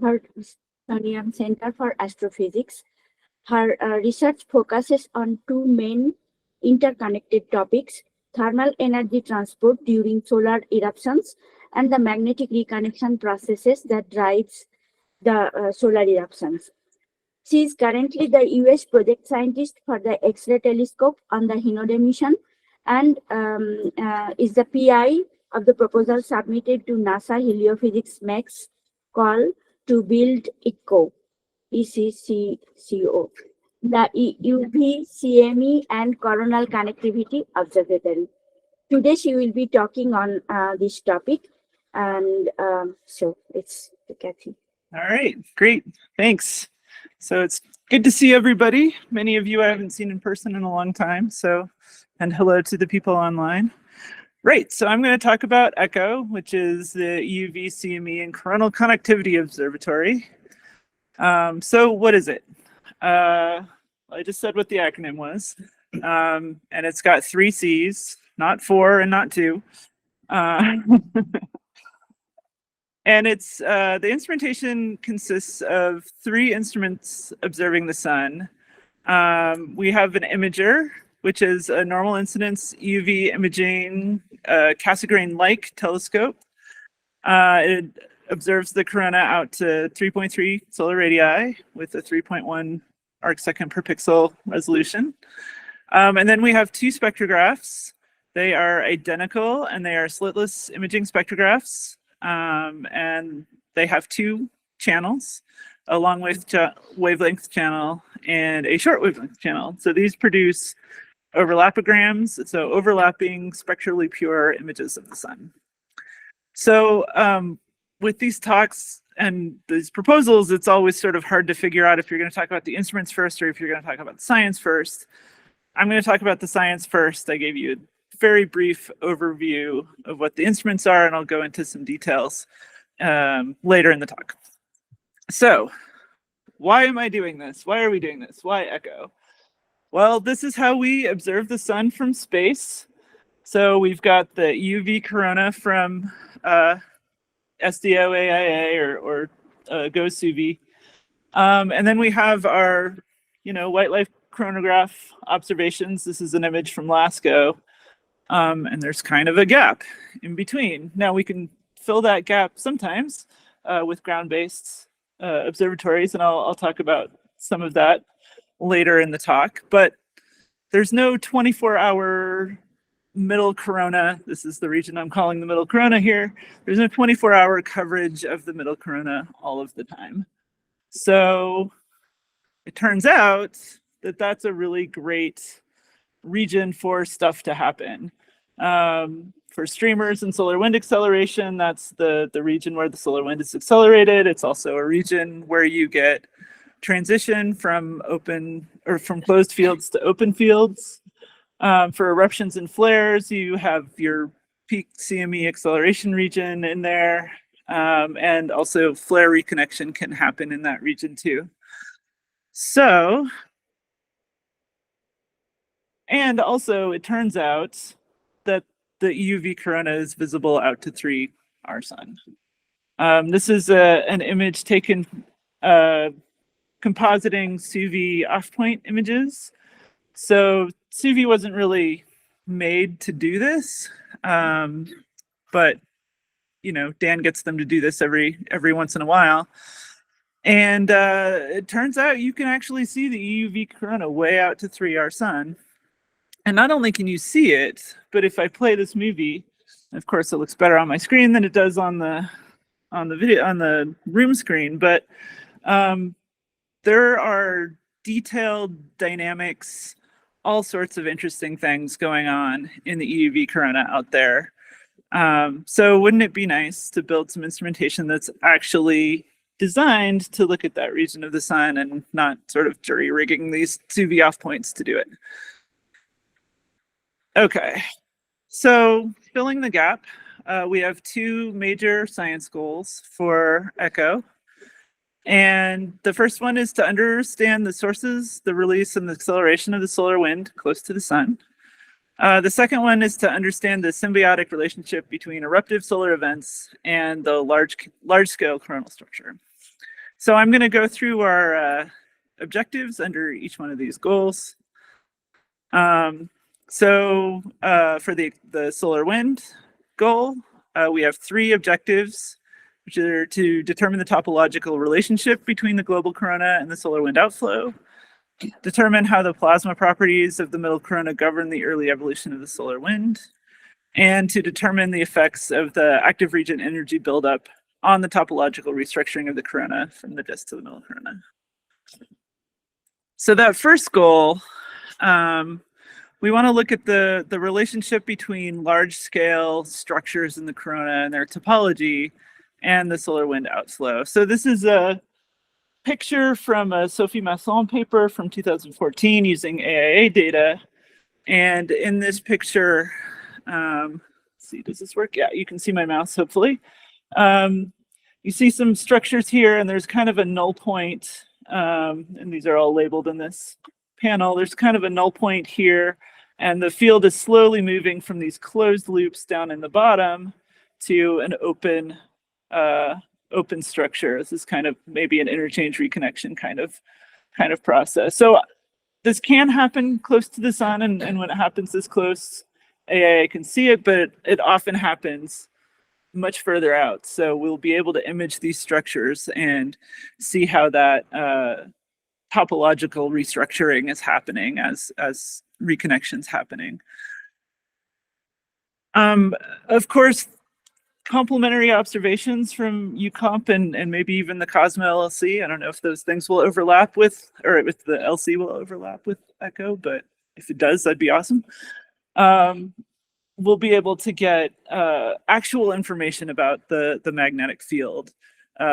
Smithsonian Center for Astrophysics. Her research focuses on two main interconnected topics: thermal energy transport during solar eruptions and the magnetic reconnection processes that drives the solar eruptions. She is currently the US project scientist for the X-ray telescope on the Hinode mission and is the PI of the proposal submitted to NASA Heliophysics MEX call to build ECCCO, the EUV, CME, and Coronal Connectivity Observatory. Today, she will be talking on this topic, and so it's Kathy. All right, great, thanks. So it's good to see everybody. Many of you I haven't seen in person in a long time, and hello to the people online. Right, so I'm going to talk about ECCO, which is the EUV, CME, and Coronal Connectivity Observatory. So what is it? I just said what the acronym was, and it's got 3 C's, not 4 and not 2. And it's the instrumentation consists of 3 instruments observing the sun. We have an imager, which is a normal incidence EUV imaging Cassegrain-like telescope. It observes the corona out to 3.3 solar radii with a 3.1 arcsecond per pixel resolution. And then we have 2 spectrographs. They are identical and they are slitless imaging spectrographs. And they have 2 channels, a long wavelength channel and a short wavelength channel. So these produce overlapograms, so overlapping spectrally pure images of the sun. So with these talks and these proposals, it's always sort of hard to figure out if you're going to talk about the instruments first or if you're going to talk about the science first. I'm going to talk about the science first. I gave you a very brief overview of what the instruments are, and I'll go into some details later in the talk. So why am I doing this? Why are we doing this? Why ECCO? Well, this is how we observe the sun from space. So we've got the EUV corona from SDO-AIA or GOES-SUVI. And then we have our, white light chronograph observations. This is an image from LASCO. And there's kind of a gap in between. Now we can fill that gap sometimes with ground-based observatories, and I'll talk about some of that later in the talk, but there's no 24-hour middle corona. This is the region I'm calling the middle corona here. There's no 24-hour coverage of the middle corona all of the time. So it turns out that that's a really great region for stuff to happen. For streamers and solar wind acceleration, that's the region where the solar wind is accelerated. It's also a region where you get transition from closed fields to open fields. For eruptions and flares, you have your peak CME acceleration region in there, and also flare reconnection can happen in that region too. So, and also it turns out that the EUV corona is visible out to 3 our sun. This is an image taken compositing SUVI off-point images. So SUVI wasn't really made to do this, but Dan gets them to do this every once in a while. And it turns out you can actually see the EUV corona way out to 3 our sun. And not only can you see it, but if I play this movie, of course it looks better on my screen than it does on the video on the room screen, but there are detailed dynamics, all sorts of interesting things going on in the EUV corona out there. So wouldn't it be nice to build some instrumentation that's actually designed to look at that region of the sun and not sort of jury rigging these SUVI off points to do it? Okay, so filling the gap, we have 2 major science goals for ECCO. And the first one is to understand the sources, the release, and the acceleration of the solar wind close to the sun. The second one is to understand the symbiotic relationship between eruptive solar events and the large-scale coronal structure. So I'm going to go through our objectives under each one of these goals. So for the solar wind goal, we have 3 objectives, which are to determine the topological relationship between the global corona and the solar wind outflow, determine how the plasma properties of the middle corona govern the early evolution of the solar wind, and to determine the effects of the active region energy buildup on the topological restructuring of the corona from the disk to the middle corona. So that first goal, we want to look at the relationship between large-scale structures in the corona and their topology and the solar wind outflow. So this is a picture from a Sophie Masson paper from 2014 using AIA data. And in this picture, let's see, does this work? Yeah, you can see my mouse, hopefully. You see some structures here, and there's kind of a null point, and these are all labeled in this panel. There's kind of a null point here, and the field is slowly moving from these closed loops down in the bottom to an open structure. This is kind of maybe an interchange reconnection kind of process. So this can happen close to the sun, and when it happens this close, AIA can see it, but it often happens much further out. So we'll be able to image these structures and see how that topological restructuring is happening as reconnections happening. Of course, complementary observations from UComp and maybe even the Cosmo LLC. I don't know if those things will overlap with, or if the LC will overlap with ECHO, but if it does, that'd be awesome. We'll be able to get actual information about the magnetic field.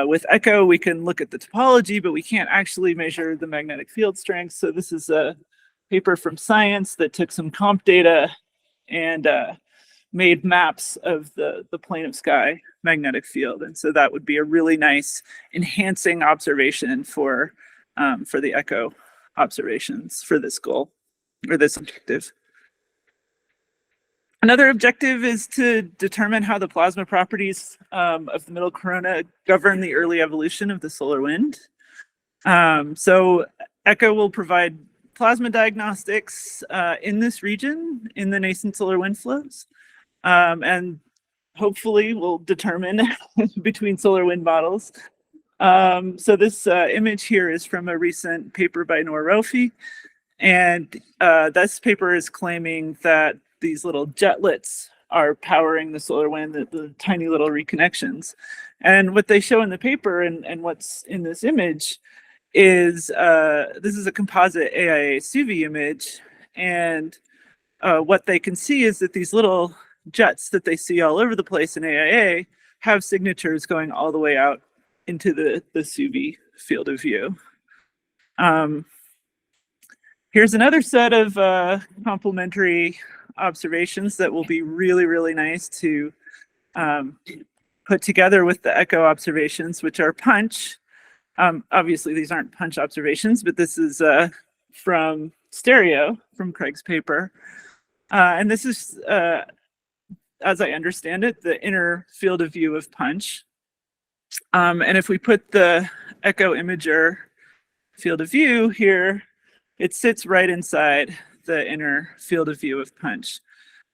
With ECHO, we can look at the topology, but we can't actually measure the magnetic field strength. So this is a paper from Science that took some comp data and made maps of the plane of sky magnetic field. And so that would be a really nice enhancing observation for the ECHO observations for this goal, or this objective. Another objective is to determine how the plasma properties of the middle corona govern the early evolution of the solar wind. So ECHO will provide plasma diagnostics in this region in the nascent solar wind flows, and hopefully will determine between solar wind models. So this image here is from a recent paper by Noor Rofi, and this paper is claiming that these little jetlets are powering the solar wind, the tiny little reconnections. And what they show in the paper and what's in this image is, this is a composite AIA SUVI image. And what they can see is that these little jets that they see all over the place in AIA have signatures going all the way out into the SUVI field of view. Here's another set of complementary observations that will be really, really nice to put together with the ECHO observations, which are punch. Obviously, these aren't punch observations, but this is from stereo, from Craig's paper. And this is, as I understand it, the inner field of view of punch. And if we put the ECHO imager field of view here, it sits right inside the inner field of view of punch.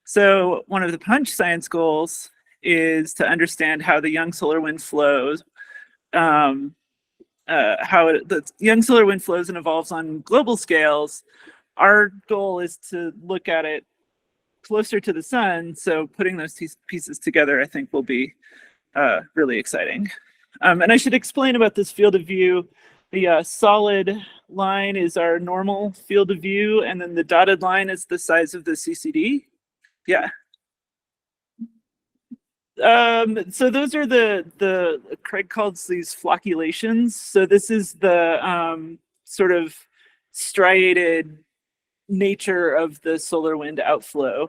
So one of the punch science goals is to understand how the young solar wind flows, the young solar wind flows and evolves on global scales. Our goal is to look at it closer to the sun. So putting those pieces together, I think, will be really exciting. And I should explain about this field of view. The solid line is our normal field of view, and then the dotted line is the size of the CCD. Yeah. So those are the Craig calls these flocculations. So this is the sort of striated nature of the solar wind outflow.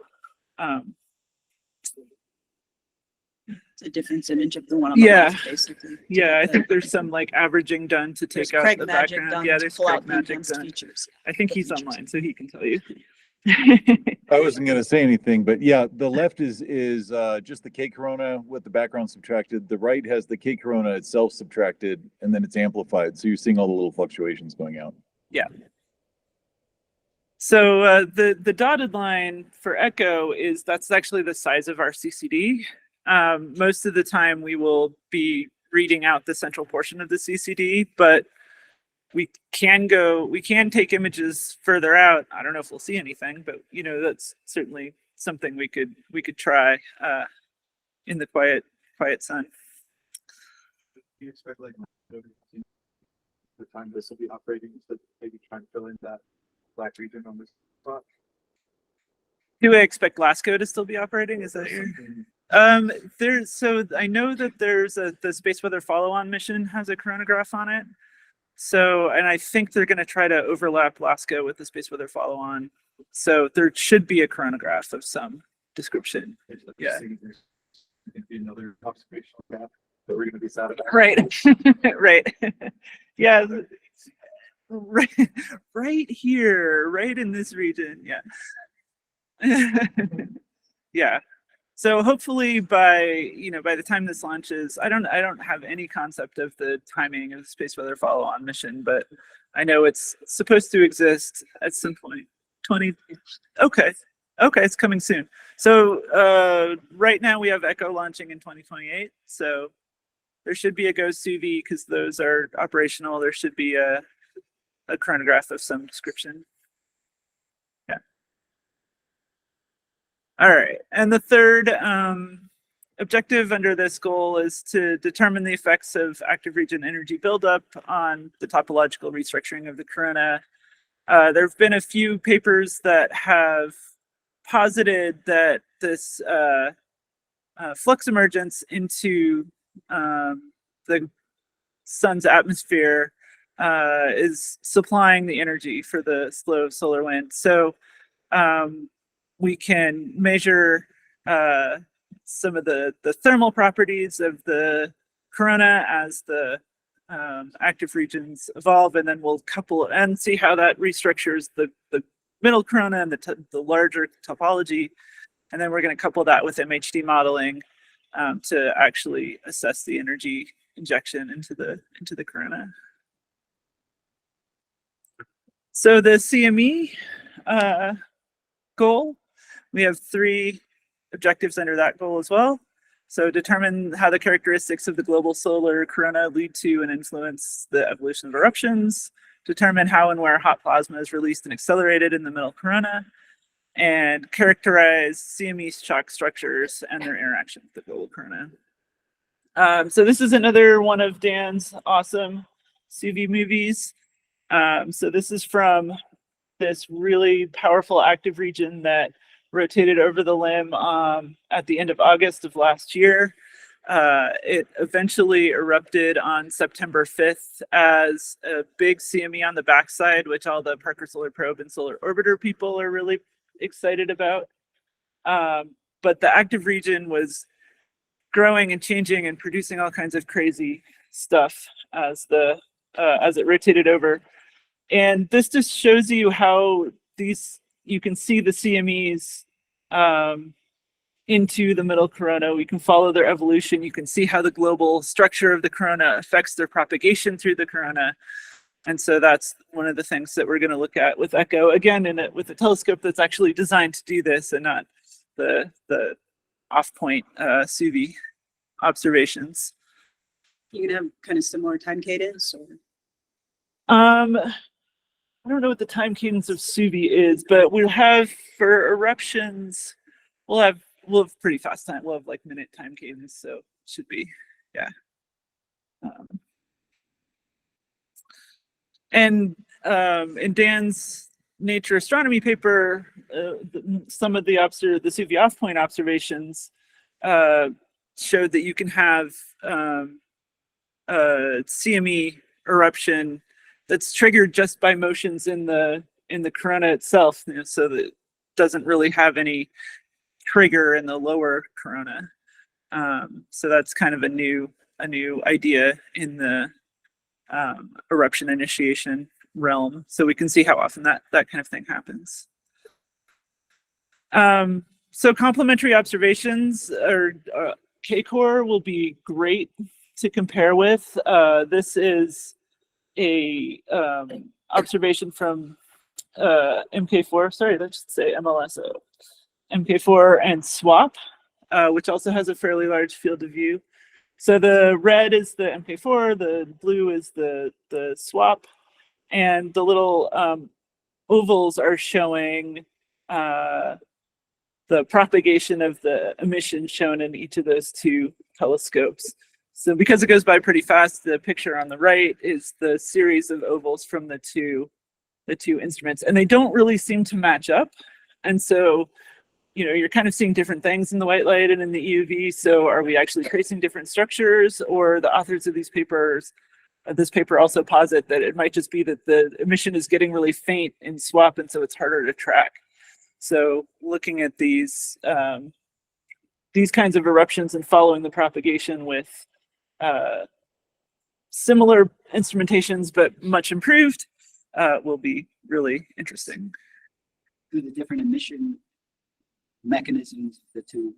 It's a difference image of the one on the left, basically. Yeah, I think there's some like averaging done to take out Craig the magic background. done Yeah, to there's pull Craig out magic enhanced done. features. I think he's online, so he can tell you. I wasn't going to say anything, but yeah, the left is just the K corona with the background subtracted. The right has the K corona itself subtracted, and then it's amplified. So you're seeing all the little fluctuations going out. Yeah. So the dotted line for echo that's actually the size of our CCD. Most of the time we will be reading out the central portion of the CCD, but we can take images further out. I don't know if we'll see anything, but you know, that's certainly something we could try in the quiet sun. Do you expect like the time this will be operating to maybe try and fill in that black region on this spot? Do I expect Glasgow to still be operating? Is that your so I know that there's the Space Weather Follow-On mission has a coronagraph on it. So, and I think they're going to try to overlap Glasgow with the Space Weather Follow-On. So there should be a coronagraph of some description. Yeah. Another observational gap that we're going to be satisfied. Right. Right. Yeah. Right here, right in this region. Yeah. Yeah. So hopefully by the time this launches, I don't have any concept of the timing of the Space Weather Follow-On mission, but I know it's supposed to exist at some point. Okay, it's coming soon. So right now we have Echo launching in 2028. So there should be a GO-SUVI because those are operational. There should be a chronograph of some description. Yeah. All right, and the third objective under this goal is to determine the effects of active region energy buildup on the topological restructuring of the corona. There have been a few papers that have posited that this flux emergence into the sun's atmosphere is supplying the energy for the flow of solar wind. So we can measure some of the thermal properties of the corona as the active regions evolve, and then we'll couple and see how that restructures the middle corona and the larger topology. And then we're going to couple that with MHD modeling to actually assess the energy injection into the corona. So the CME goal, we have 3 objectives under that goal as well. So determine how the characteristics of the global solar corona lead to and influence the evolution of eruptions, determine how and where hot plasma is released and accelerated in the middle corona, and characterize CME shock structures and their interaction with the global corona. So this is another one of Dan's awesome SUVI movies. So this is from this really powerful active region that rotated over the limb at the end of August of last year. It eventually erupted on September 5th as a big CME on the backside, which all the Parker Solar Probe and Solar Orbiter people are really excited about. But the active region was growing and changing and producing all kinds of crazy stuff as it rotated over. And this just shows you how you can see the CMEs into the middle corona. We can follow their evolution. You can see how the global structure of the corona affects their propagation through the corona. And so that's one of the things that we're going to look at with ECHO, again, with a telescope that's actually designed to do this and not the off-point SUVI observations. You can have kind of similar time cadence, or I don't know what the time cadence of SUVI is, but we'll have for eruptions, we'll have pretty fast time. We'll have like minute time cadence, so it should be, yeah. And in Dan's Nature Astronomy paper, some of the SUVI off-point observations showed that you can have CME eruption that's triggered just by motions in the corona itself, so that it doesn't really have any trigger in the lower corona. So that's kind of a new idea in the eruption initiation realm. So we can see how often that kind of thing happens. So complementary observations or K-core will be great to compare with. This is a observation from MK4, sorry, let's just say MLSO. MK4 and SWAP, which also has a fairly large field of view. So the red is the MK4, the blue is the SWAP, and the little ovals are showing the propagation of the emission shown in each of those two telescopes. So because it goes by pretty fast, the picture on the right is the series of ovals from the two instruments, and they don't really seem to match up. And so, you know, you're kind of seeing different things in the white light and in the EUV. So are we actually tracing different structures, or the authors of these papers, this paper also posit that it might just be that the emission is getting really faint in SWAP, and so it's harder to track. So looking at these kinds of eruptions and following the propagation with similar instrumentations but much improved will be really interesting. Through the different emission mechanisms, the two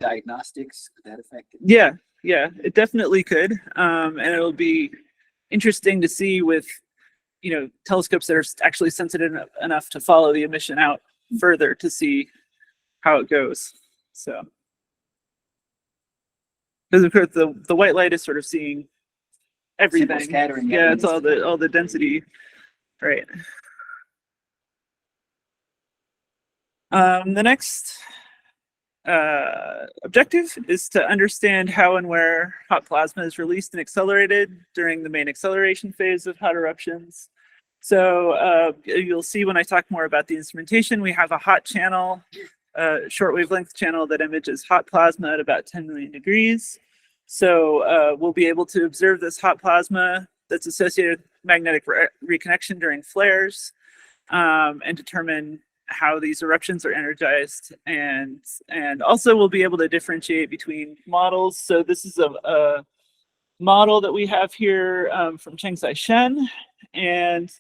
diagnostics, could that affect it? Yeah, it definitely could, and it'll be interesting to see with, you know, telescopes that are actually sensitive enough to follow the emission out further to see how it goes. So, because of course the white light is sort of seeing everything. Simple scattering. Yeah, it's all the density, right? The next objective is to understand how and where hot plasma is released and accelerated during the main acceleration phase of hot eruptions. So you'll see when I talk more about the instrumentation, we have a hot channel, short wavelength channel that images hot plasma at about 10 million degrees. So we'll be able to observe this hot plasma that's associated with magnetic reconnection during flares, and determine how these eruptions are energized, and also we'll be able to differentiate between models. So this is a model that we have here from Chengsai Shen, and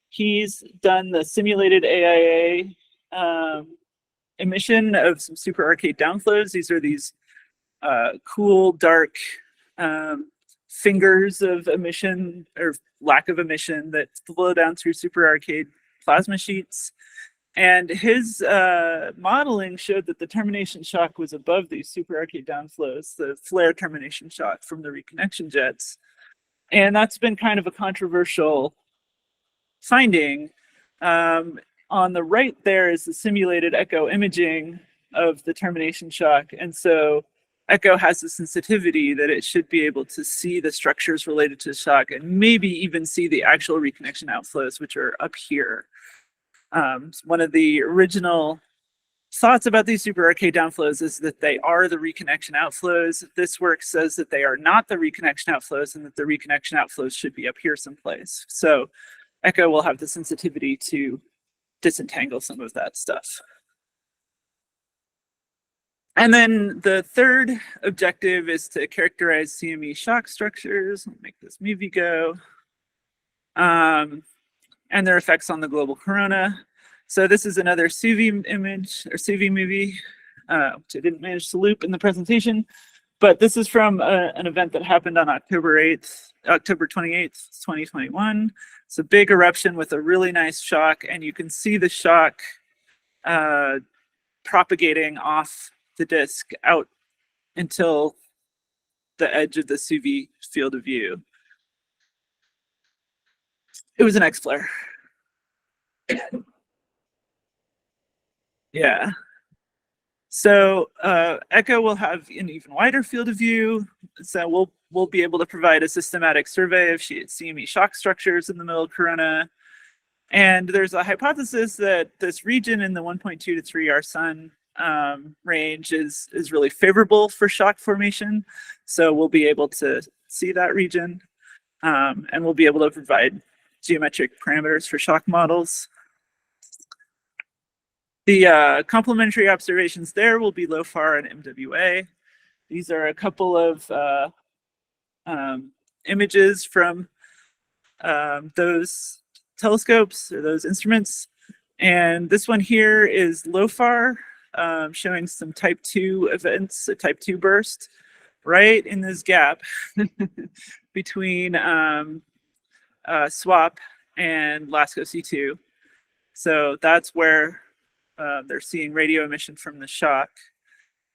he's done the simulated AIA emission of some super arcade downflows. These are these cool, dark fingers of emission or lack of emission that flow down through super arcade plasma sheets. And his modeling showed that the termination shock was above these super arcade downflows, the flare termination shock from the reconnection jets. And that's been kind of a controversial finding. On the right there is the simulated echo imaging of the termination shock. And so echo has a sensitivity that it should be able to see the structures related to shock and maybe even see the actual reconnection outflows, which are up here. One of the original thoughts about these super arcade downflows is that they are the reconnection outflows. This work says that they are not the reconnection outflows and that the reconnection outflows should be up here someplace. So echo will have the sensitivity to disentangle some of that stuff. And then the third objective is to characterize CME shock structures. Let me make this movie go. And their effects on the global corona. So this is another SUV image or SUV movie, which I didn't manage to loop in the presentation, but this is from an event that happened on October 28th, 2021. It's a big eruption with a really nice shock, and you can see the shock propagating off the disk out until the edge of the SUV field of view. It was an X flare. Yeah. So echo will have an even wider field of view. So we'll be able to provide a systematic survey of CME shock structures in the middle corona. And there's a hypothesis that this region in the 1.2 to 3 R sun range is really favorable for shock formation. So we'll be able to see that region, and we'll be able to provide geometric parameters for shock models. The complementary observations there will be LOFAR and MWA. These are a couple of images from those telescopes or those instruments. And this one here is LOFAR, showing some type 2 events, a type 2 burst, right in this gap between SWAP and LASCO C2. So that's where they're seeing radio emission from the shock.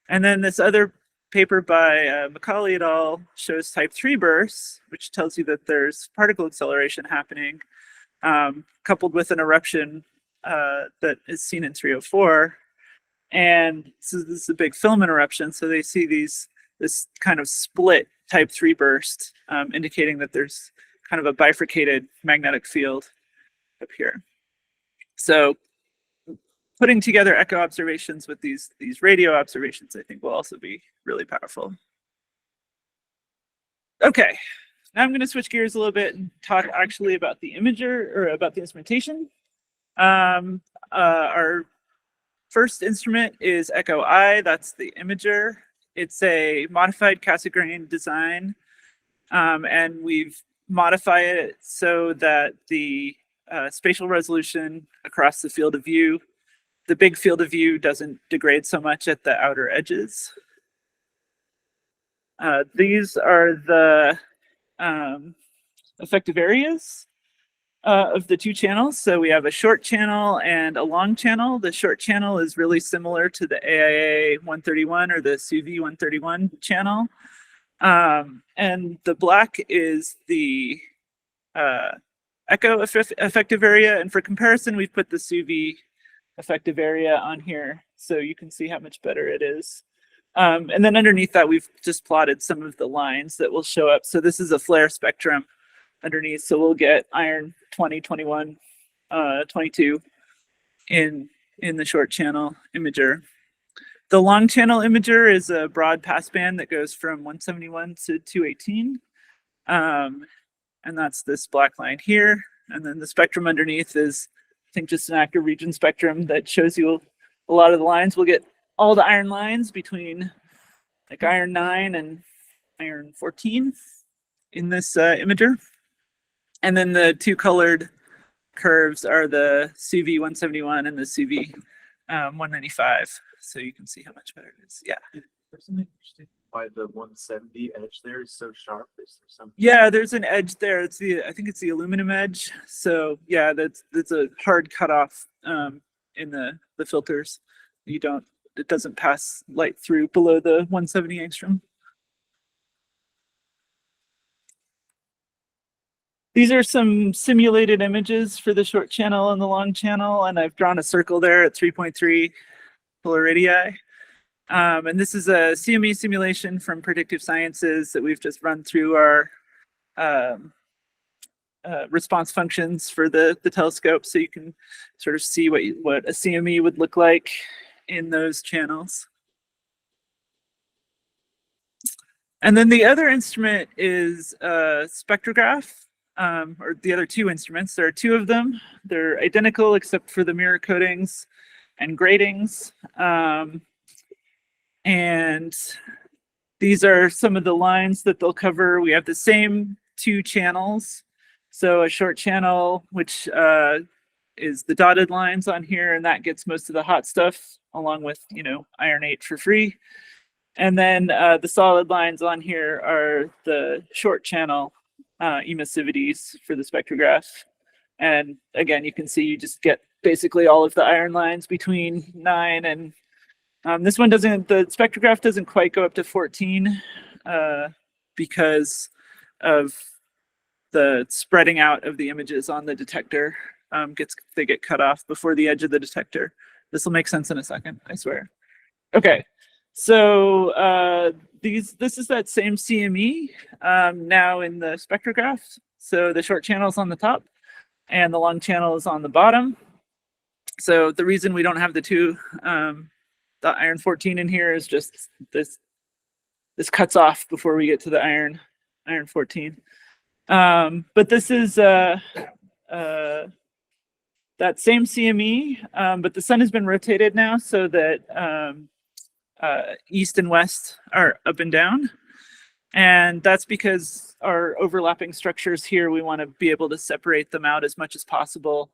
And then this other paper by Macaulay et al. Shows type 3 bursts, which tells you that there's particle acceleration happening, coupled with an eruption that is seen in 304. And so this is a big filament eruption. So they see this kind of split type 3 burst, indicating that there's kind of a bifurcated magnetic field up here. So putting together echo observations with these radio observations, I think will also be really powerful. Okay, now I'm going to switch gears a little bit and talk actually about the imager, or about the instrumentation. Our first instrument is Echo I, that's the imager. It's a modified Cassegrain design, and we've modified it so that the spatial resolution across the field of view, the big field of view, doesn't degrade so much at the outer edges. These are the effective areas of the two channels. So we have a short channel and a long channel. The short channel is really similar to the AIA 131 or the SUV 131 channel. And the black is the echo effective area. And for comparison, we've put the SUV effective area on here so you can see how much better it is. And then underneath that, we've just plotted some of the lines that will show up. So this is a flare spectrum underneath. So we'll get iron 20, 21, 22 in the short channel imager. The long channel imager is a broad passband that goes from 171 to 218. And that's this black line here. And then the spectrum underneath is, I think, just an active region spectrum that shows you a lot of the lines. We'll get all the iron lines between like iron 9 and iron 14 in this imager. And then the two colored curves are the CV 171 and the CV 195. So you can see how much better it is. Yeah. Personally interested why the 170 edge there is so sharp. Is there some? Yeah, there's an edge there. It's I think it's the aluminum edge. So yeah, that's a hard cutoff in the filters. It doesn't pass light through below the 170 angstrom. These are some simulated images for the short channel and the long channel, and I've drawn a circle there at 3.3 polar radii. And this is a CME simulation from Predictive Sciences that we've just run through our response functions for the telescope, so you can sort of see what a CME would look like in those channels. And then the other instrument is a spectrograph. Or the other two instruments. There are two of them. They're identical except for the mirror coatings and gratings. And these are some of the lines that they'll cover. We have the same two channels. So a short channel, which is the dotted lines on here, and that gets most of the hot stuff along with, iron 8 for free. And then the solid lines on here are the short channel emissivities for the spectrograph. And again, you can see you just get basically all of the iron lines between 9 and this one doesn't, the spectrograph doesn't quite go up to 14 because of the spreading out of the images on the detector. They get cut off before the edge of the detector. This will make sense in a second, I swear. Okay, so this is that same CME now in the spectrograph. So the short channel is on the top and the long channel is on the bottom. So the reason we don't have the iron 14 in here is just this cuts off before we get to the iron 14. But this is that same CME, but the sun has been rotated now so that east and west are up and down. And that's because our overlapping structures here, we want to be able to separate them out as much as possible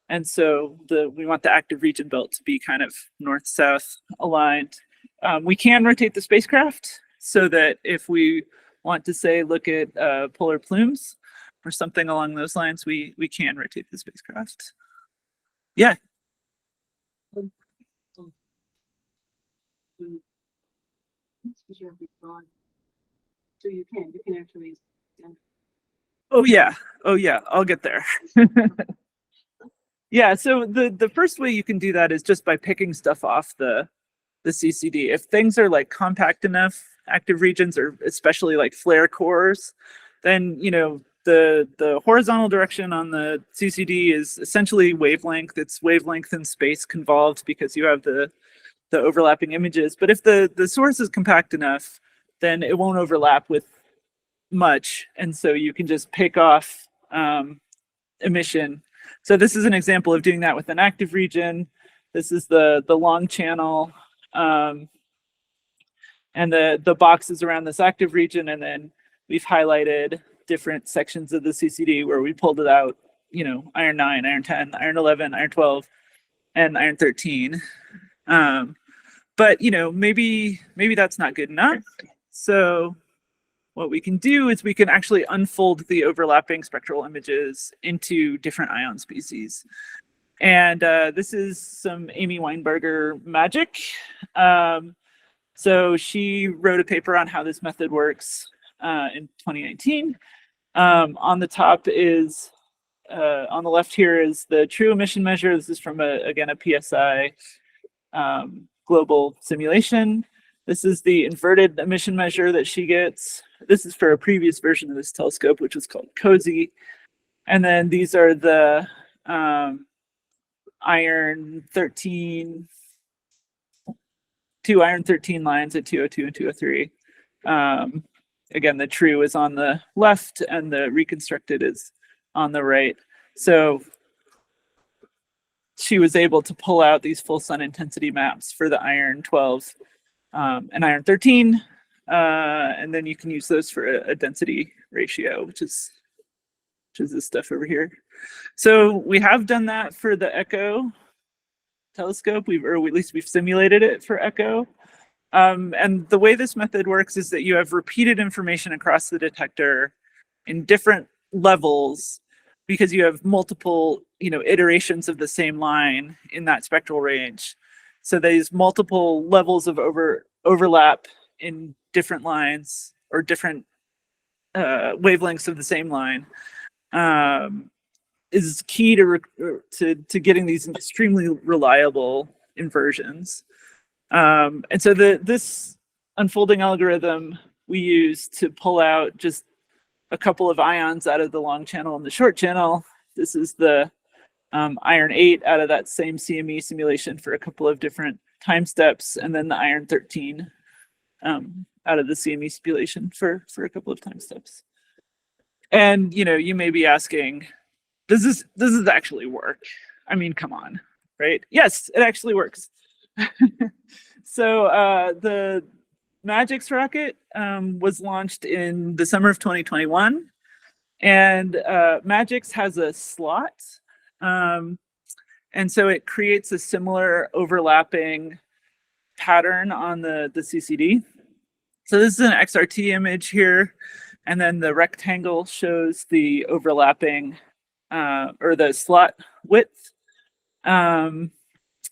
And so we want the active region belt to be kind of north-south aligned. We can rotate the spacecraft so that if we want to say look at polar plumes or something along those lines, we can rotate the spacecraft. Yeah. So you can actually. Oh yeah. Oh yeah. I'll get there. Yeah. So the first way you can do that is just by picking stuff off the CCD. If things are like compact enough, active regions, or especially like flare cores, then the horizontal direction on the CCD is essentially wavelength. It's wavelength and space convolved because you have the overlapping images. But if the source is compact enough, then it won't overlap with much, and so you can just pick off emission. So this is an example of doing that with an active region. This is the long channel, and the boxes around this active region, and then we've highlighted different sections of the CCD where we pulled it out, iron 9, iron 10, iron 11, iron 12, and iron 13. But maybe that's not good enough. So what we can do is we can actually unfold the overlapping spectral images into different ion species. And this is some Amy Weinberger magic. So she wrote a paper on how this method works in 2019. On the top is, on the left here is the true emission measure. This is from, again, a PSI global simulation. This is the inverted emission measure that she gets. This is for a previous version of this telescope, which was called COSY. And then these are the iron 13, two iron 13 lines at 202 and 203. Again, the true is on the left and the reconstructed is on the right. So she was able to pull out these full sun intensity maps for the iron 12 and iron 13. And then you can use those for a density ratio, which is this stuff over here. So we have done that for the ECHO telescope, or at least we've simulated it for ECHO. And the way this method works is that you have repeated information across the detector in different levels because you have multiple, iterations of the same line in that spectral range. So there's multiple levels of overlap in different lines or different wavelengths of the same line. Is key to getting these extremely reliable inversions. And so this unfolding algorithm we use to pull out just a couple of ions out of the long channel and the short channel. This is the iron 8 out of that same CME simulation for a couple of different time steps, and then the iron 13 out of the CME simulation for a couple of time steps. And you may be asking, does this actually work? I mean, come on, right? Yes, it actually works. So the Magix rocket was launched in the summer of 2021, and Magix has a slot, and so it creates a similar overlapping pattern on the CCD. So this is an XRT image here, and then the rectangle shows the overlapping or the slot width.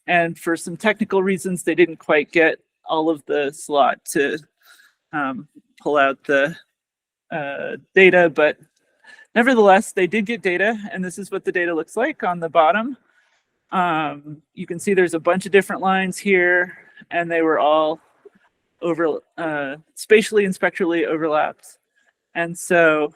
And for some technical reasons, they didn't quite get all of the slot to pull out the data, but nevertheless, they did get data, and this is what the data looks like on the bottom. You can see there's a bunch of different lines here, and they were all spatially and spectrally overlapped. And so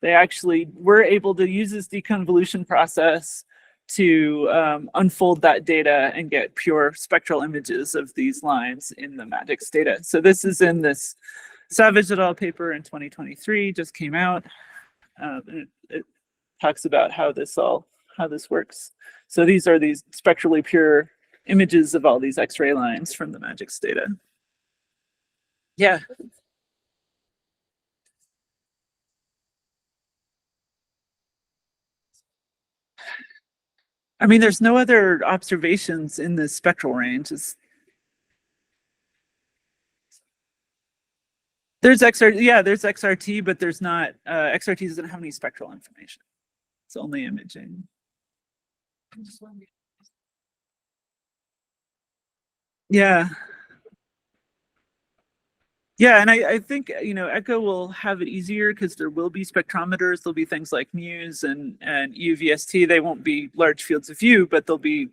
they actually were able to use this deconvolution process to unfold that data and get pure spectral images of these lines in the Magix data. So this is in this Savage et al. Paper in 2023, just came out. It talks about how this works. So these are these spectrally pure images of all these X-ray lines from the Magix data. Yeah. I mean, there's no other observations in the spectral range. There's XRT, but there's not, XRT doesn't have any spectral information. It's only imaging. Yeah. Yeah, and I think, ECHO will have it easier because there will be spectrometers. There'll be things like MUSE and EUVST. They won't be large fields of view, but they'll be,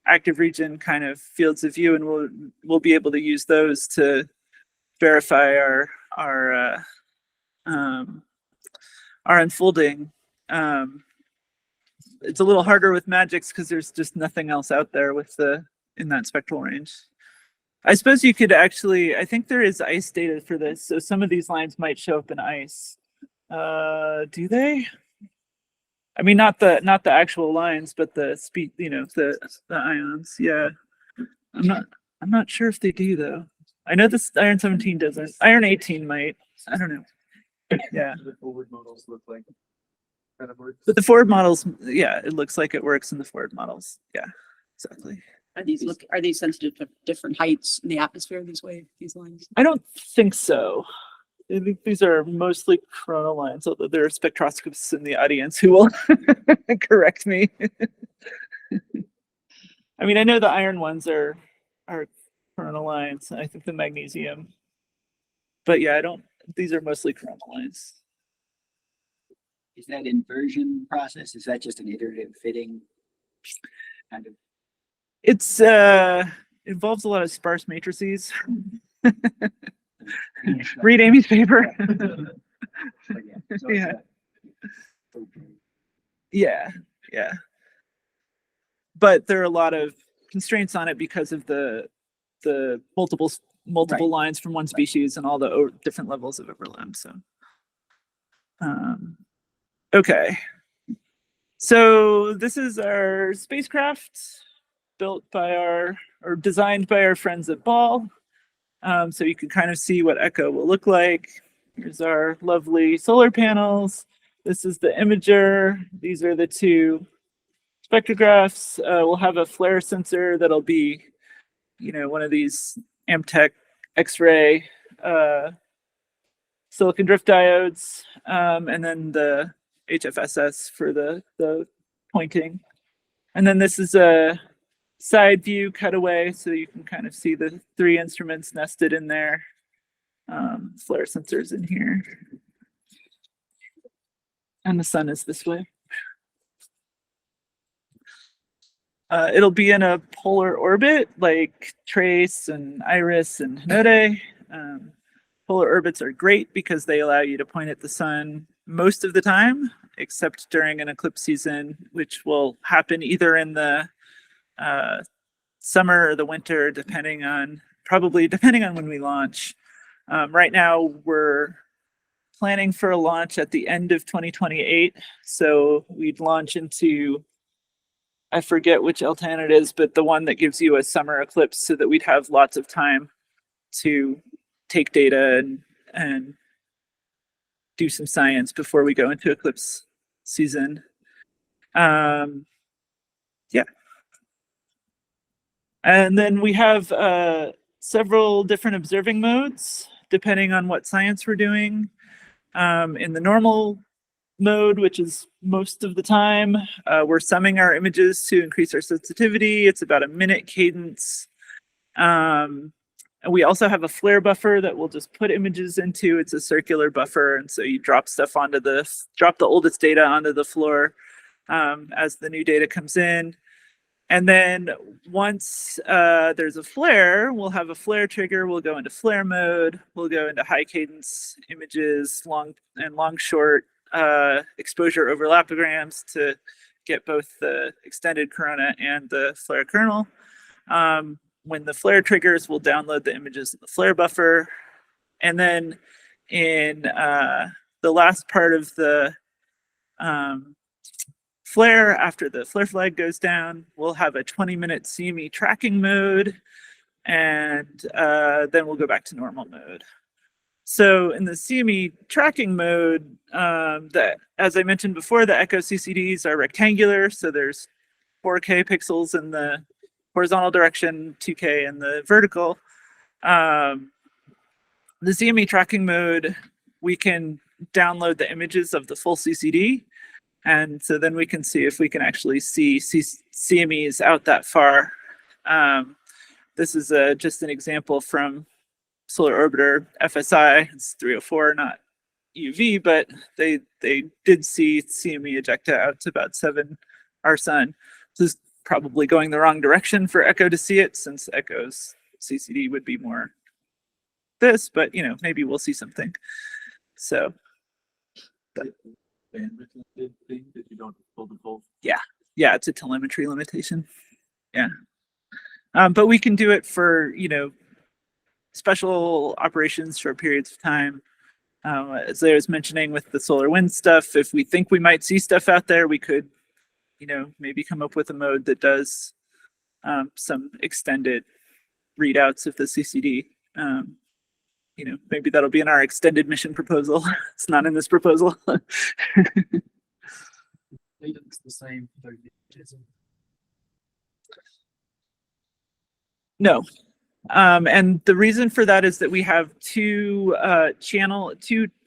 active region kind of fields of view, and we'll be able to use those to verify our unfolding. It's a little harder with MAGICS because there's just nothing else out there in that spectral range. I suppose you could actually, I think there is ice data for this, so some of these lines might show up in ice. Do they? I mean, not the actual lines, but the speed, the ions. Yeah, I'm not sure if they do though. I know this iron 17 doesn't. Iron 18 might. I don't know. Yeah. The forward models look like kind of works. But the forward models, yeah, it looks like it works in the forward models. Yeah, exactly. Are these sensitive to different heights in the atmosphere, these lines? I don't think so. I think these are mostly coronal lines, although there are spectroscopists in the audience who will correct me. I mean, I know the iron ones are coronal lines. I think the magnesium, but yeah, these are mostly coronal lines. Is that inversion process? Is that just an iterative fitting kind of? It's involves a lot of sparse matrices. Read Amy's paper. Yeah. But there are a lot of constraints on it because of the multiple right. lines from one species and all the different levels of overlap. So, okay. So this is our spacecraft built by or designed by our friends at Ball. So you can kind of see what ECHO will look like. Here's our lovely solar panels. This is the imager. These are the two spectrographs. We'll have a flare sensor that'll be, one of these Amtech X-ray silicon drift diodes, and then the HFSS for the pointing. And then this is a side view cutaway, so you can kind of see the three instruments nested in there. Flare sensors in here. And the sun is this way. It'll be in a polar orbit like TRACE and IRIS and Hinode. Polar orbits are great because they allow you to point at the sun most of the time, except during an eclipse season, which will happen either in the summer or the winter, depending on when we launch. Right now, we're planning for a launch at the end of 2028. So we'd launch into, I forget which LTAN it is, but the one that gives you a summer eclipse so that we'd have lots of time to take data and do some science before we go into eclipse season. Yeah. And then we have several different observing modes, depending on what science we're doing. In the normal mode, which is most of the time, we're summing our images to increase our sensitivity. It's about a minute cadence. And we also have a flare buffer that we'll just put images into. It's a circular buffer, and so you drop stuff drop the oldest data onto the floor as the new data comes in. And then once there's a flare, we'll have a flare trigger. We'll go into flare mode. We'll go into high cadence images, long short exposure overlapograms to get both the extended corona and the flare kernel. When the flare triggers, we'll download the images in the flare buffer. And then in the last part of the flare, after the flare flag goes down, we'll have a 20-minute CME tracking mode, and then we'll go back to normal mode. So in the CME tracking mode, as I mentioned before, the ECHO CCDs are rectangular, so there's 4K pixels in the horizontal direction, 2K in the vertical. The CME tracking mode, we can download the images of the full CCD. And so then we can see if we can actually see CMEs out that far. This is just an example from Solar Orbiter FSI. It's 304, not EUV, but they did see CME ejecta out to about 7 our sun. This is probably going the wrong direction for ECHO to see it, since ECHO's CCD would be more this, but you know, maybe we'll see something. So bandwidth limited thing that you don't pull the full. yeah, it's a telemetry limitation. Yeah, but we can do it for, you know, special operations, short periods of time. As I was mentioning with the solar wind stuff, if we think we might see stuff out there, we could, you know, maybe come up with a mode that does some extended readouts of the CCD. You know, maybe that'll be in our extended mission proposal. It's not in this proposal. It's the same. No. And the reason for that is that we have two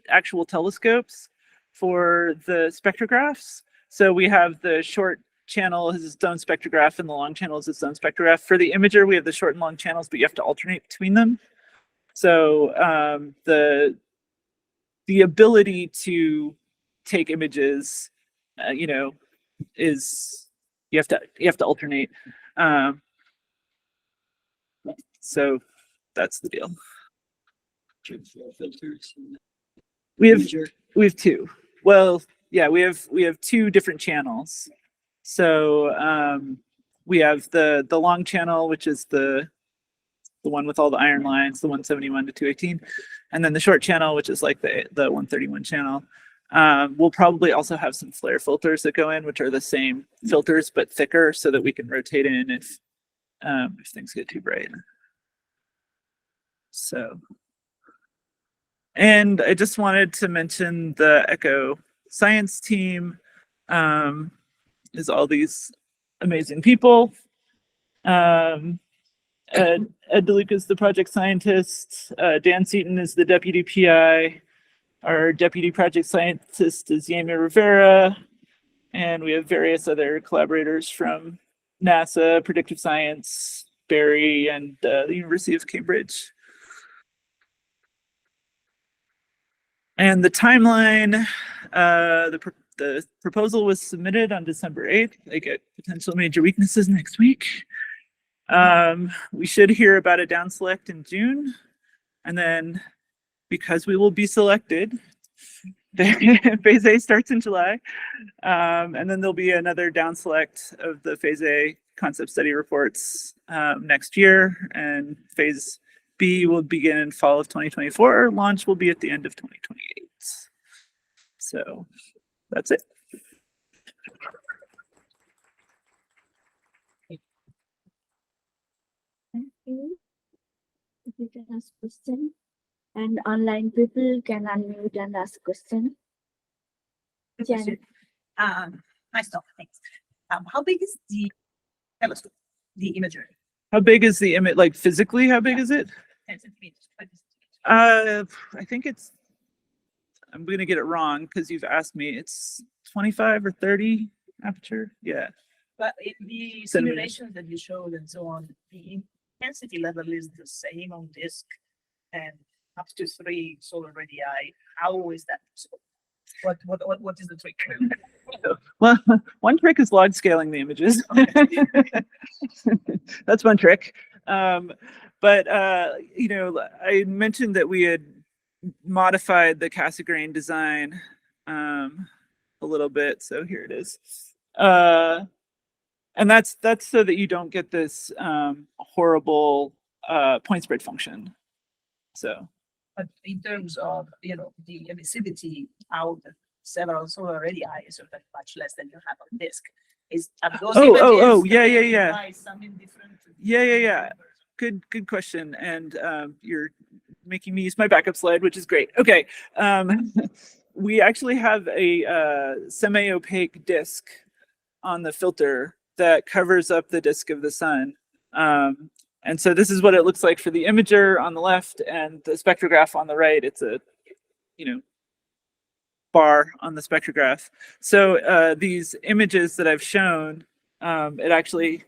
actual telescopes for the spectrographs. So we have the short channel has its own spectrograph and the long channel is its own spectrograph. For the imager, we have the short and long channels, but you have to alternate between them. So the ability to take images, you know, is you have to alternate. So that's the deal. We have two. Well, yeah, we have two different channels. So we have the long channel, which is the one with all the iron lines, the 171 to 218, and then the short channel, which is like the 131 channel. We'll probably also have some flare filters that go in, which are the same filters but thicker, so that we can rotate in if things get too bright. So, and I just wanted to mention the ECHO science team is all these amazing people. Ed DeLuca is the project scientist. Dan Seaton is the deputy PI. Our deputy project scientist is Yemi Rivera. And we have various other collaborators from NASA, Predictive Science, Barry, and the University of Cambridge. And the timeline, the proposal was submitted on December 8th. They get potential major weaknesses next week. We should hear about a down select in June. And then because we will be selected, phase A starts in July. And then there'll be another down select of the phase A concept study reports next year. And phase B will begin in fall of 2024. Launch will be at the end of 2028. So that's it. Thank you. If you can ask question, and online people can unmute and ask question. Janet. Nice talk, thanks. How big is the telescope, the imager? How big is the image? Like physically, how big is it? 10 centimeters. I think it's, I'm going to get it wrong because you've asked me. It's 25 or 30 aperture. Yeah. But in the Centimeters. simulations that you showed and so on, the intensity level is the same on disk and up to 3 solar radii. How is that possible? What is the trick? Well, one trick is log scaling the images. That's one trick. But you know, I mentioned that we had modified the Cassegrain design a little bit. So here it is. And that's so that you don't get this horrible point spread function. So. But in terms of, you know, the emissivity out of several solar radii is sort of much less than you have on disk. Is those Yeah. Some indifferent Yeah. Good question. And you're making me use my backup slide, which is great. Okay. We actually have a semi-opaque disk on the filter that covers up the disk of the sun. And so this is what it looks like for the imager on the left and the spectrograph on the right. It's a, bar on the spectrograph. So these images that I've shown, it actually,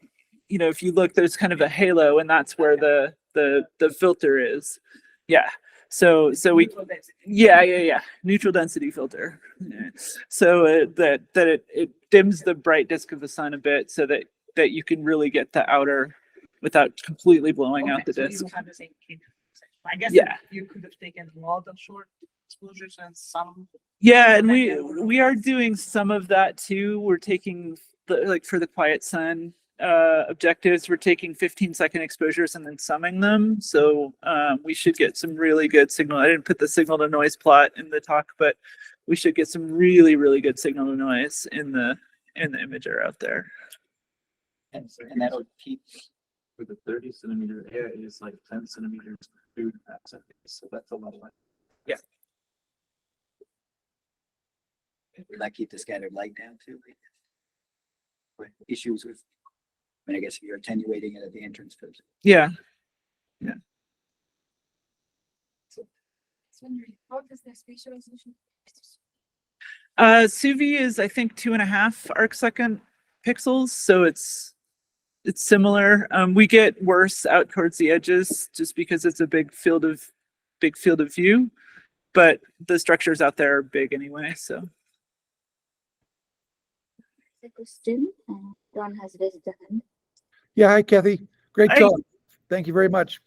if you look, there's kind of a halo, and that's where the filter is. Yeah. So we, yeah, neutral density filter. Yeah. So that it dims the bright disk of the sun a bit, so that you can really get the outer without completely blowing out the so disk. you have the same key. I guess Yeah. you could have taken a lot of short exposures and some. Yeah, and we are doing some of that too. We're taking for the quiet sun objectives, we're taking 15-second exposures and then summing them. So we should get some really good signal. I didn't put the signal to noise plot in the talk, but we should get some really, really good signal to noise in the imager out there. And that'll keep. For the 30 centimeter area, it is like 10 centimeters through that second. So that's a lot of light. Yeah. Will that keep the scattered light down too? Like, issues with, I guess if you're attenuating it at the entrance filter. Yeah. How does the spatial resolution? SUVI is, I think, 2.5 arcsecond pixels, so it's similar. We get worse out towards the edges just because it's a big field of view, but the structures out there are big anyway. So The question, Don has raised the hand. Yeah, hi Kathy. Great Hi. talk. Thank you very much.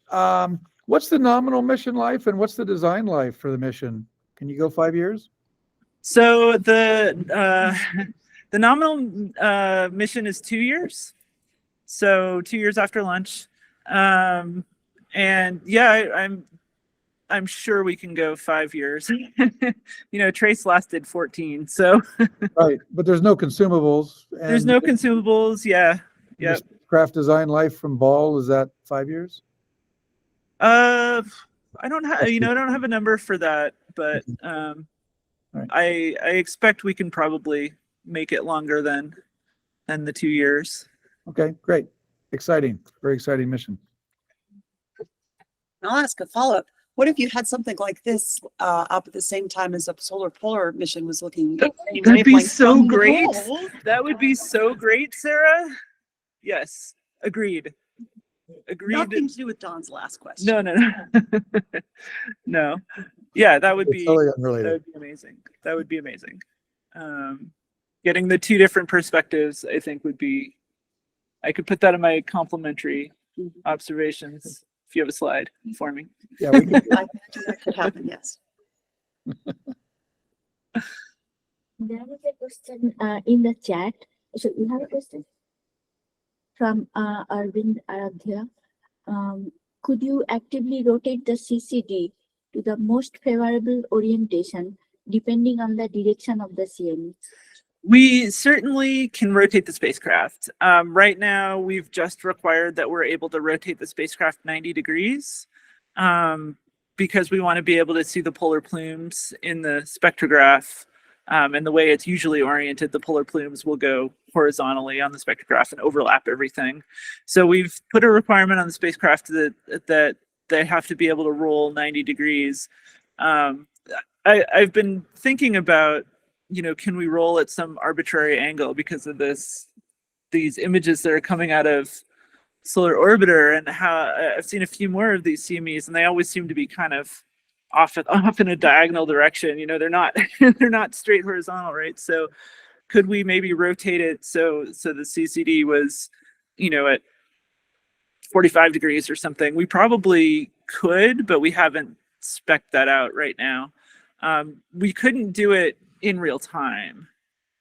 What's the nominal mission life and what's the design life for the mission? Can you go 5 years? So the nominal mission is 2 years. So 2 years after launch. And yeah, I'm sure we can go 5 years. Trace lasted 14, so Right, but there's no consumables. there's no consumables. Yeah. Yeah. Craft design life from Ball, is that 5 years? I don't have, I don't have a number for that, but Right. I expect we can probably make it longer than the 2 years. Okay, great. Exciting, very exciting mission. I'll ask a follow-up. What if you had something like this up at the same time as a solar polar mission was looking? That'd be so great. That would be so great, Sarah. Yes, agreed. Nothing to do with Don's last question. No. No. Yeah, that would be Totally unrelated. amazing. That would be amazing. Getting the two different perspectives, I think, would be. I could put that in my complimentary observations if you have a slide for me. Yeah, we can, I imagine that could happen, yes. There is a question in the chat. So you have a question from Arvind Aradhya. Could you actively rotate the CCD to the most favorable orientation depending on the direction of the CME? We certainly can rotate the spacecraft. Right now, we've just required that we're able to rotate the spacecraft 90 degrees because we want to be able to see the polar plumes in the spectrograph. And the way it's usually oriented, the polar plumes will go horizontally on the spectrograph and overlap everything. So we've put a requirement on the spacecraft that they have to be able to roll 90 degrees. I've been thinking about, can we roll at some arbitrary angle because of these images that are coming out of Solar Orbiter, and how I've seen a few more of these CMEs, and they always seem to be kind of off in a diagonal direction. They're not they're not straight horizontal, right? So could we maybe rotate it so the CCD was, at 45 degrees or something? We probably could, but we haven't spec'd that out right now. We couldn't do it in real time.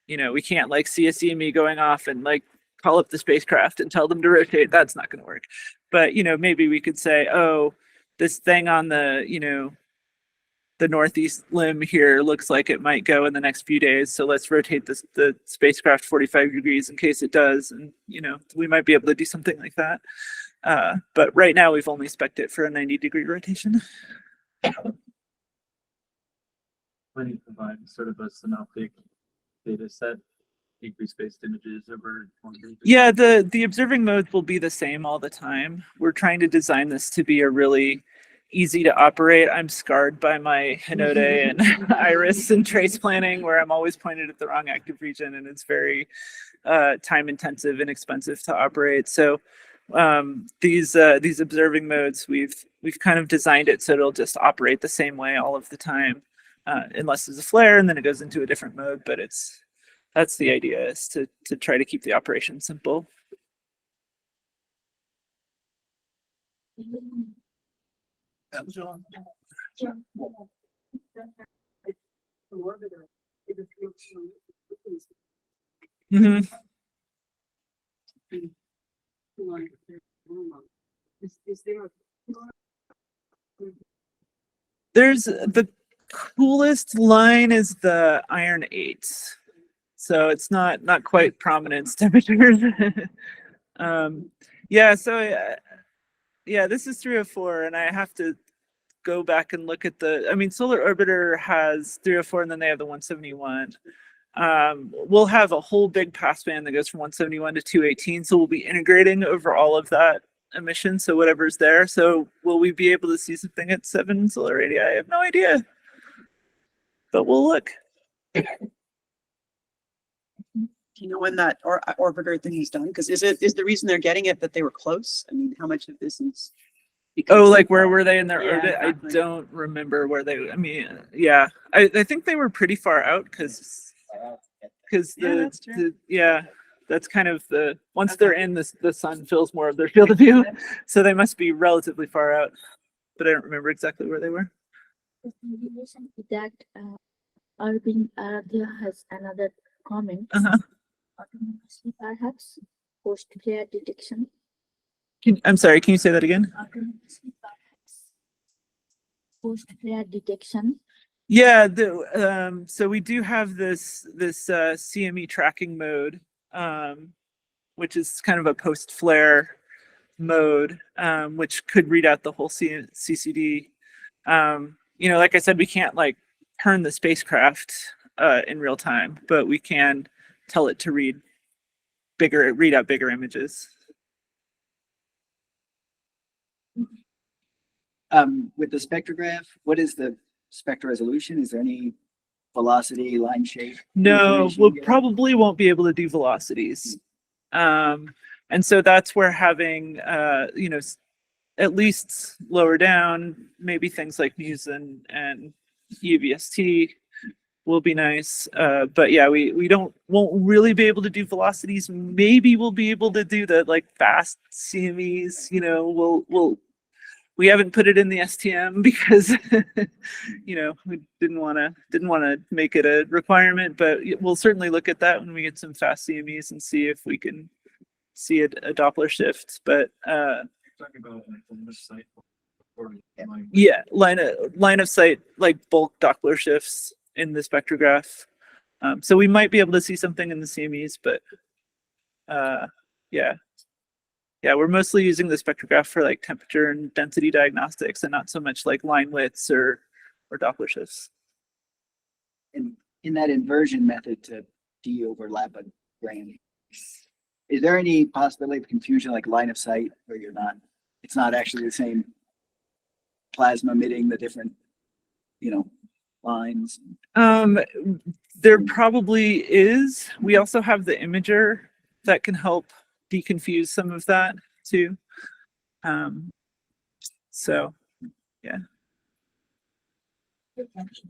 We can't see a CME going off and call up the spacecraft and tell them to rotate. That's not going to work. But maybe we could say, oh, this thing on the the northeast limb here looks like it might go in the next few days, so let's rotate the spacecraft 45 degrees in case it does, and we might be able to do something like that. But right now we've only spec'd it for a 90-degree rotation. When you provide sort of a synoptic data set decrease-based images over longer? Yeah, the observing modes will be the same all the time. We're trying to design this to be a really easy to operate. I'm scarred by my Hinode and iris and trace planning, where I'm always pointed at the wrong active region, and it's very time intensive and expensive to operate. So these observing modes, we've kind of designed it so it'll just operate the same way all of the time, unless there's a flare, and then it goes into a different mode. But that's the idea, is to try to keep the operation simple. Mhm. There's the coolest line is the iron 8. So it's not quite prominence temperatures. Yeah, so yeah, this is 304, and I have to go back and look at I mean, Solar Orbiter has 304, and then they have the 171. We'll have a whole big passband that goes from 171 to 218, so we'll be integrating over all of that emission, so whatever's there. So will we be able to see something at 7 solar radii? I have no idea, but we'll look. Do you know when that orbiter thing is done? Because is the reason they're getting it that they were close? I mean, how much of this is? Oh, like where were they in their Yeah, orbit? exactly. I don't remember where they. I mean, yeah, I think they were pretty far out because Yeah, that's true. that's kind of once they're in, the sun fills more of their field of view, so they must be relatively far out. But I don't remember exactly where they were. In relation to that, Arvind Aradhya has another comment. Autonomously, perhaps post-flare detection. I'm sorry, can you say that again? Autonomously, perhaps post-flare detection. Yeah, so we do have this CME tracking mode, which is kind of a post-flare mode, which could read out the whole CCD. You know, like I said, we can't like turn the spacecraft in real time, but we can tell it to read out bigger images. With the spectrograph, what is the spectral resolution? Is there any velocity, line shape? No, information we you get? probably won't be able to do velocities. And so that's where having, you know, at least lower down, maybe things like Muse and UVST will be nice. But yeah, we won't really be able to do velocities. Maybe we'll be able to do the like fast CMEs, you know, we haven't put it in the STM because, you know, we didn't want to make it a requirement, but we'll certainly look at that when we get some fast CMEs and see if we can see a Doppler shift. But Talking about like on this site or line. yeah, line of sight, like bulk Doppler shifts in the spectrograph. So we might be able to see something in the CMEs, but yeah, we're mostly using the spectrograph for like temperature and density diagnostics, and not so much like line widths or Doppler shifts. in that inversion method to de-overlap a grain, is there any possibility of confusion, like line of sight, where it's not actually the same plasma emitting the different, you know, lines? There probably is. We also have the imager that can help deconfuse some of that too. So yeah.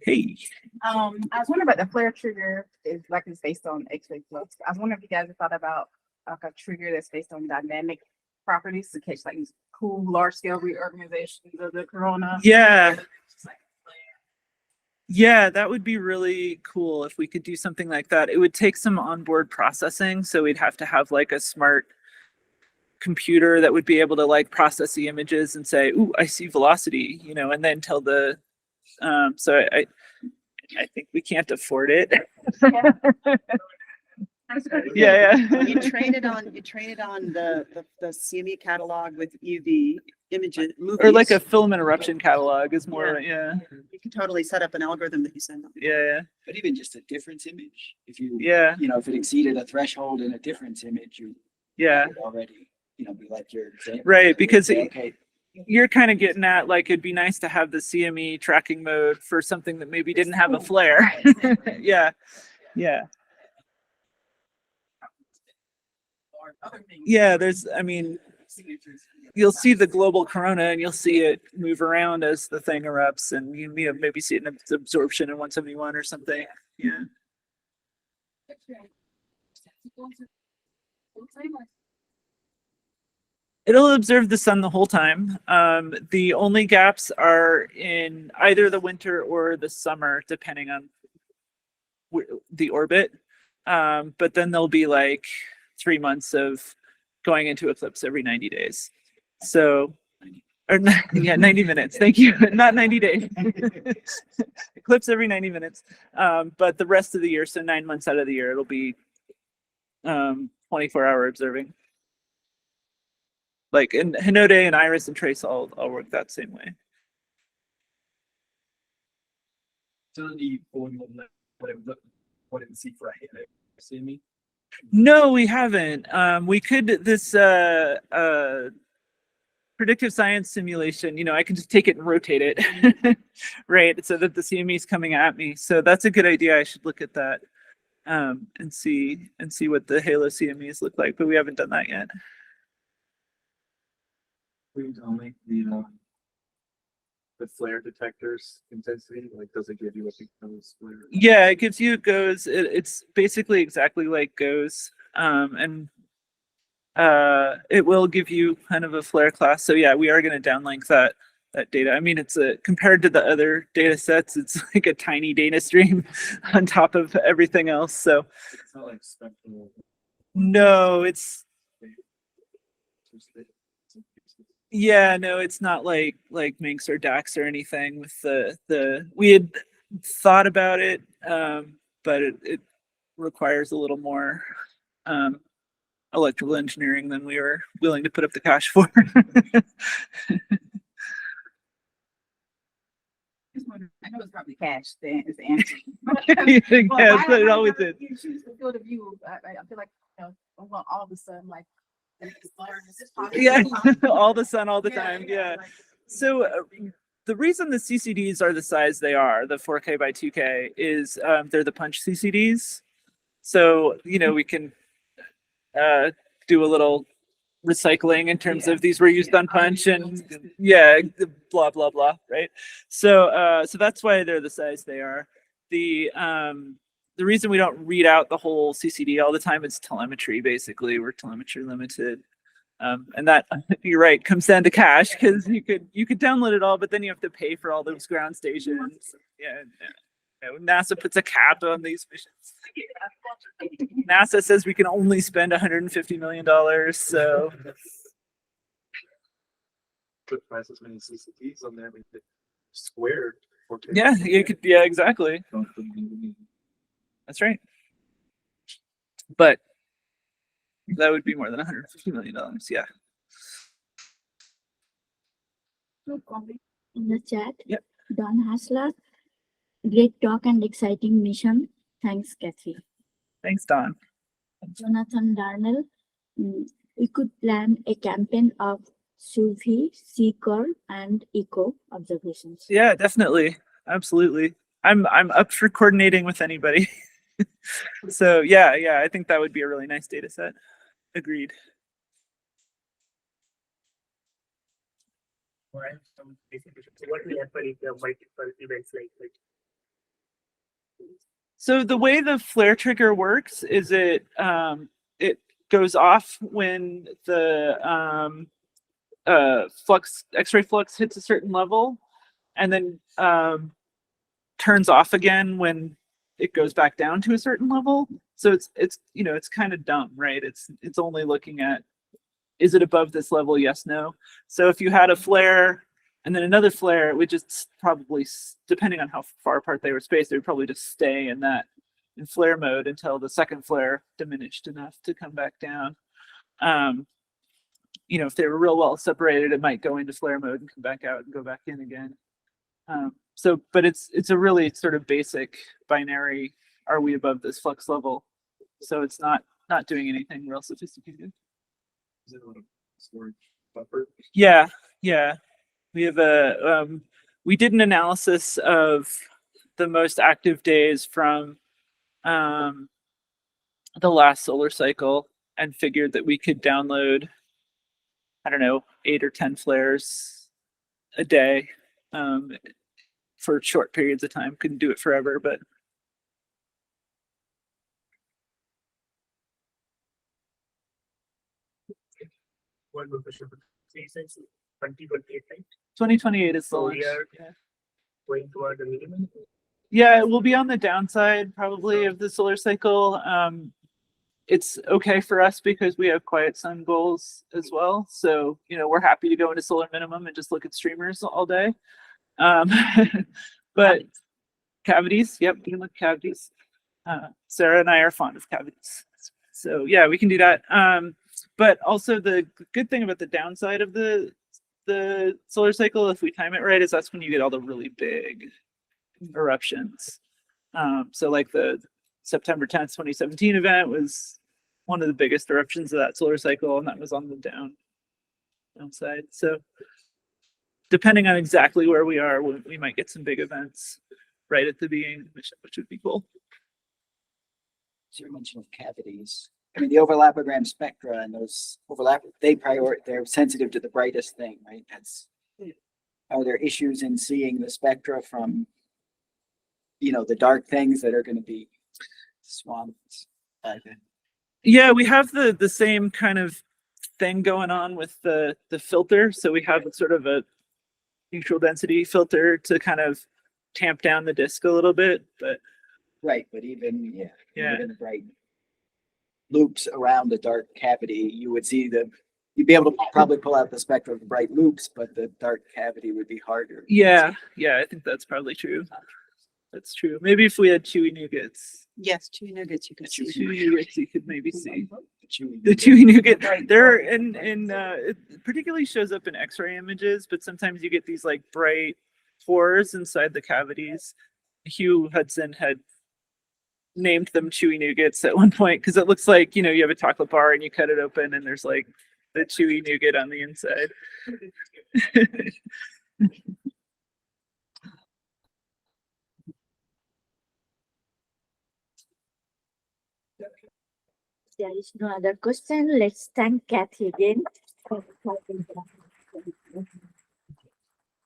Hey. I was wondering about the flare trigger is like it's based on X-ray flux. I was wondering if you guys have thought about like a trigger that's based on dynamic properties to catch like these cool large scale reorganizations of the corona. Yeah. Yeah, that would be really cool if we could do something like that. It would take some onboard processing, so we'd have to have like a smart computer that would be able to like process the images and say, "Ooh, I see velocity," you know, and then tell the. So I think we can't afford it. Yeah. You train it on the CME catalog with UV images. Or like a filament eruption catalog is more, yeah. You can can totally set up an algorithm that you send them. Yeah, But even just a difference image, if you, yeah, you know, if it exceeded a threshold in a difference image, you yeah. would already, you know, be like your Right, because say, okay, you're kind of getting at like it'd be nice to have the CME tracking mode for something that maybe didn't have a flare. Yeah, yeah, Or other things. yeah. There's, I mean, Signatures. you'll see the global corona and you'll see it move around as the thing erupts, and you know, maybe see an absorption in 171 or something. Yeah. It'll observe the sun the whole time. The only gaps are in either the winter or the summer, depending on the orbit. But then there'll be like 3 months of going into eclipse every 90 days. So, or yeah, 90 minutes. Thank you. Not 90 days. Eclipse every 90 minutes. But the rest of the year, so 9 months out of the year, it'll be 24-hour observing. Like in Hinode and Iris and Trace, I'll work that same way. So the what see for CME? No, we haven't. We could this predictive science simulation, you know, I can just take it and rotate it, right? So that the CME is coming at me. So that's a good idea. I should look at that and see what the HALO CMEs look like, but we haven't done that yet. We don't make the flare detectors intensity. Like, does it give you what becomes flare? Yeah, it gives you GOES. It's basically exactly like GOES, and it will give you kind of a flare class. So yeah, we are going to downlink that data. I mean, it's compared to the other data sets, it's like a tiny data stream on top of everything else. So It's not like spectral. no, it's yeah, no, it's not like Minx or Dax or anything. With the we had thought about it, but it requires a little more electrical engineering than we were willing to put up the cash for. I know it's probably cash, is the answer. Yes, but it always is. You choose the field of view. I feel like, you know, I want all of a sudden, like, Yeah, all the sun, all the time. Yeah. So the reason the CCDs are the size they are, the 4K by 2K, is they're the punch CCDs. So, you know, we can do a little recycling in terms of these were used on punch and yeah, blah, blah, blah, right? So so that's why they're the size they are. The reason we don't read out the whole CCD all the time is telemetry, basically. We're telemetry limited. And that, you're right, comes down to cash, because you could download it all, but then you have to pay for all those ground stations. Yeah. NASA puts a cap on these missions. NASA says we can only spend $150 million. So Put twice as many CCTs on there, squared. 4K. yeah, you could. Yeah, exactly. That's right. But that would be more than $150 million. Yeah. No comment in the chat. Yep. Don Hasler, great talk and exciting mission. Thanks, Kathy. Thanks, Don. Jonathan Darnell, we could plan a campaign of SUV, CCAR, and ECO observations. Yeah, definitely. Absolutely. I'm up for coordinating with anybody. So yeah, I think that would be a really nice data set. Agreed. Right. So what we have for the multiple events like. So the way the flare trigger works is it goes off when the X-ray flux hits a certain level, and then turns off again when it goes back down to a certain level. So it's you know, it's kind of dumb, right? It's only looking at, is it above this level? Yes, no. So if you had a flare and then another flare, it would just probably, depending on how far apart they were spaced, they would probably just stay in flare mode until the second flare diminished enough to come back down. You know, if they were real well separated, it might go into flare mode and come back out and go back in again. So, but it's a really sort of basic binary. Are we above this flux level? So it's not doing anything real sophisticated. Is it on a storage buffer? Yeah, yeah. We have we did an analysis of the most active days from the last solar cycle and figured that we could download, I don't know, 8 or 10 flares a day for short periods of time. Couldn't do it forever, but What will the ship say? 2028, right? 2028 is the So launch. we are Yeah. going toward the minimum. Yeah, it will be on the downside probably of the solar cycle. It's okay for us because we have quiet sun goals as well. So, you know, we're happy to go into solar minimum and just look at streamers all day. But cavities, yep, we can look at cavities. Sarah and I are fond of cavities. So yeah, we can do that. But also the good thing about the downside of the solar cycle, if we time it right, is that's when you get all the really big eruptions. So like the September 10th, 2017 event was one of the biggest eruptions of that solar cycle, and that was on the downside. So depending on exactly where we are, we might get some big events right at the beginning of the mission, which would be cool. So you mentioned cavities. I mean, the overlapogram spectra and those overlap, they're sensitive to the brightest thing, right? Are there issues in seeing the spectra from, you know, the dark things that are going to be swamps? Yeah, we have the same kind of thing going on with the filter. So we have sort of a neutral density filter to kind of tamp down the disk a little bit, but Right, but even Yeah. even the bright loops around the dark cavity, you would see you'd be able to probably pull out the spectrum of the bright loops, but the dark cavity would be harder. yeah, I think that's probably true. That's true. Maybe if we had chewy nougats, Yes, chewy nuggets you can see. chewy nougats, you could maybe see the chewy nougat. There it particularly shows up in X-ray images, but sometimes you get these like bright pores inside the cavities. Hugh Hudson had named them chewy nougats at one point because it looks like, you know, you have a chocolate bar and you cut it open and there's like the chewy nougat on the inside. There is no other question. Let's thank Kathy again.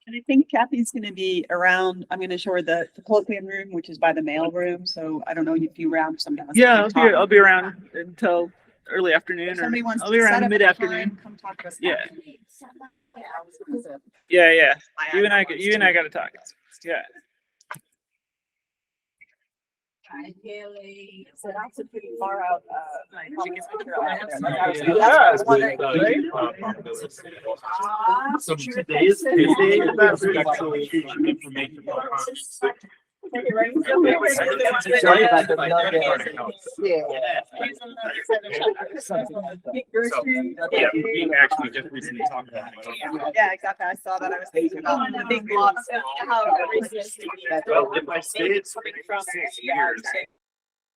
And I think Kathy's going to be around. I'm going to show her the colloquium room, which is by the mail room. So I don't know if you around somebody else. Yeah, I'll be around until early afternoon. If somebody wants I'll to be set around up a mid-afternoon. time, come talk to us. Yeah. after. Yeah. I You and I know. got to talk. Yeah. Ideally, so that's a pretty far out, So today's Tuesday, that's actually information. Sorry about the Yeah, we actually just recently talked about it. Yeah, exactly. I saw that. I was thinking about the big blocks. Well, if I stay at 6 years,